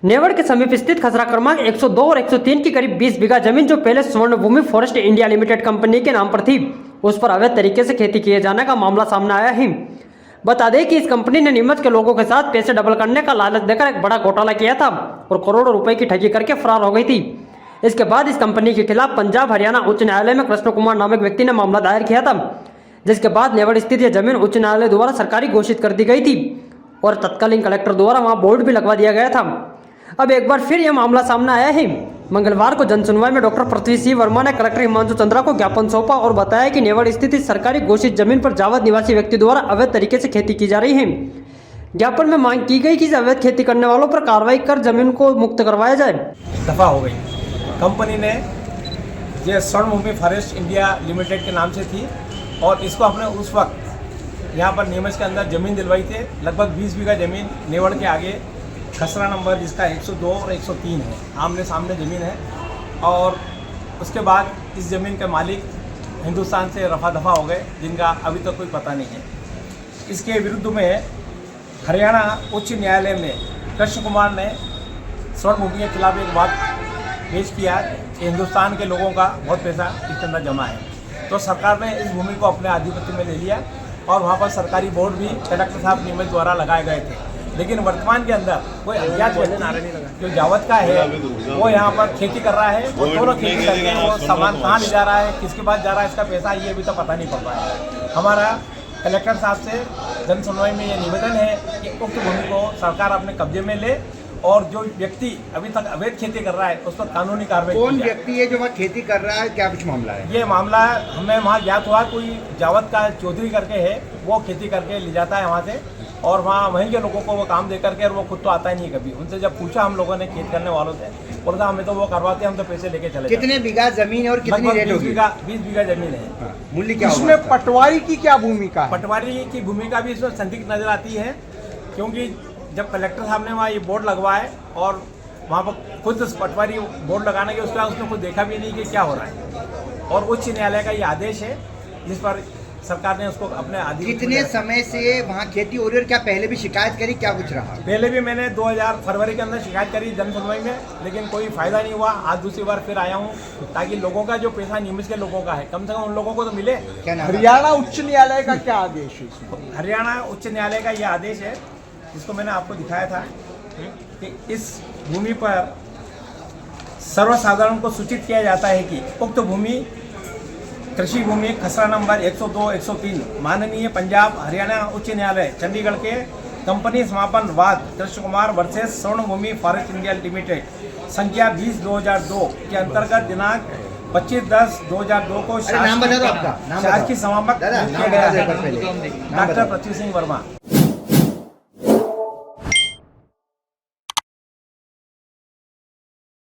नेवड़ के समीप स्थित खसरा क्रमांक 102 और 103 की करीब 20 बीघा जमीन जो पहले Swarnabhumi forest India limited company के नाम पर थी, उस पर अवैध तरीके से खेती किए जाने का मामला सामने आया है। बता दें कि इस कंपनी ने नीमच के लोगों के साथ पैसे डबल करने का लालच देकर एक बड़ा घोटाला किया था और करोड़ों रुपए की ठगी करके फरार हो गई थी। इसके बाद इस कंपनी के खिलाफ पंजाब हरियाणा उच्च न्यायालय में कृष्ण कुमार नामक व्यक्ति ने मामला दायर किया था, जिसके बाद नेवड़ स्थित यह जमीन उच्च न्यायालय द्वारा सरकारी घोषित कर दी गई थी और तत्कालीन कलेक्टर द्वारा वहां बोर्ड भी लगवा दिया गया था। अब एक बार फिर यह मामला सामने आया है। मंगलवार को जनसुनवाई में डॉक्टर पृथ्वी सिंह वर्मा ने कलेक्टर हिमांशु चंद्रा को ज्ञापन सौंपा और बताया कि नेवड़ स्थित इस सरकारी घोषित जमीन पर जावद निवासी व्यक्ति द्वारा अवैध तरीके से खेती की जा रही है। ज्ञापन में मांग की गई कि अवैध खेती करने वालों पर कार्रवाई कर जमीन को मुक्त करवाया जाए। दफा हो गई। कंपनी ने ये स्वर्णभूमि फॉरेस्ट इंडिया लिमिटेड के नाम से थी और इसको हमने उस वक्त यहाँ पर नीमच के अंदर ज़मीन दिलवाई थी। लगभग 20 बीघा ज़मीन नेवड़ के आगे खसरा नंबर जिसका 102 और 103 है, आमने सामने ज़मीन है। और उसके बाद इस ज़मीन के मालिक हिंदुस्तान से रफा दफा हो गए, जिनका अभी तक कोई पता नहीं है। इसके विरुद्ध में हरियाणा उच्च न्यायालय में कृष्ण कुमार ने स्वर्णभूमि के खिलाफ एक बात पेश किया कि हिंदुस्तान के लोगों का बहुत पैसा इसके अंदर जमा है। तो सरकार ने इस भूमि को अपने आधिपत्य में ले लिया और वहाँ पर सरकारी बोर्ड भी कलेक्टर साहब नीमच द्वारा लगाए गए थे। लेकिन वर्तमान के अंदर कोई अज्ञात व्यक्ति जो जावद का है वो यहाँ पर खेती कर रहा है। वो दोनों खेती करके वो सामान कहाँ ले जा रहा है, किसके पास जा रहा है, इसका पैसा ये अभी तक पता नहीं पड़ रहा है। हमारा कलेक्टर साहब से जन सुनवाई में ये निवेदन है कि उक्त भूमि को सरकार अपने कब्जे में ले और जो व्यक्ति अभी तक अवैध खेती कर रहा है उस पर कानूनी कार्रवाई। कौन व्यक्ति है जो वहाँ खेती कर रहा है, क्या कुछ मामला है? ये मामला हमें वहाँ ज्ञात हुआ, कोई जावद का चौधरी करके है, वो खेती करके ले जाता है वहाँ से और वहीं के लोगों को वो काम दे करके, और वो खुद तो आता ही नहीं कभी। उनसे जब पूछा हम लोगों ने खेती करने वालों से, बोलता हमें तो वो करवाते, हम तो पैसे लेके चले। कितने बीघा जमीन है और कितनी रेट होगी? 20 बीघा जमीन है। मूल्य क्या होगा? इसमें पटवारी की क्या भूमिका है? पटवारी की भूमिका भी इसमें संदिग्ध नजर आती है, क्योंकि जब कलेक्टर साहब ने वहाँ ये बोर्ड लगवाए और वहाँ पर खुद पटवारी बोर्ड लगाने के उसके बाद उसने खुद देखा भी नहीं कि क्या हो रहा है। और उच्च न्यायालय का ये आदेश है जिस पर सरकार ने उसको अपने आदेश। कितने समय से वहाँ खेती हो रही है और क्या पहले भी शिकायत करी, क्या कुछ रहा? पहले भी मैंने 2000 फरवरी के अंदर शिकायत करी जन सुनवाई में, लेकिन कोई फायदा नहीं हुआ। आज दूसरी बार फिर आया हूँ ताकि लोगों का जो पैसा नीमच के लोगों का है कम से कम उन लोगों को तो मिले। क्या नाम है? हरियाणा उच्च न्यायालय का क्या आदेश है इसमें? हरियाणा उच्च न्यायालय का ये आदेश है जिसको मैंने आपको दिखाया था कि इस भूमि पर सर्वसाधारण को सूचित किया जाता है कि उक्त भूमि कृषि भूमि खसरा नंबर 102 103 माननीय पंजाब हरियाणा उच्च न्यायालय चंडीगढ़ के कंपनी समापन वाद Krishna Kumar versus Swarnabhumi forest India limited संख्या 20/2002 के अंतर्गत दिनांक 25/10/2002 को नाम बता दो आपका, नाम शासकीय समापक दादा, किया गया है नाम बता दो। डॉक्टर पृथ्वी सिंह वर्मा।